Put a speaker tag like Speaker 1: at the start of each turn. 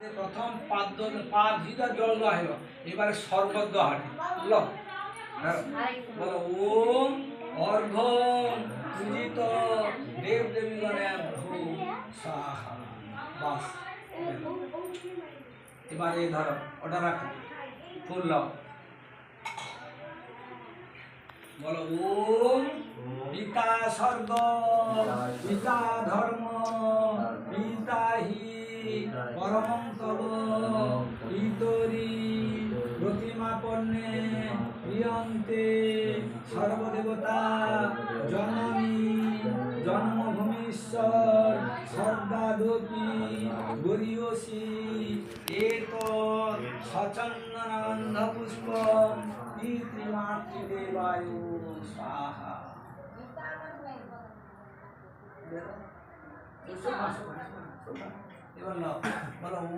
Speaker 1: প্রথম পা ভিজা জল দেওয়া হলো, এবারে শরবত দেওয়া হয়, বুঝলো? বলো ওম অর্ঘ পূজিত দেব দেবীগণে ভূ সাহা। বাস, এবারে ধরো ওটা রাখো, ফুল লাও। বলো ওম পিতা স্বর্গ পিতা ধর্ম পিতা হি পরমং তব পিতরি প্রতিমাপন্নে প্রিয়ন্তে সর্বদেবতা জননী জন্মভূমিশ্বর সর্বাদপি গরীয়সী এত সচন্দনানন্দ পুষ্পম পিতৃমাতৃদেবায় স্বাহা। এবার নাও, বলো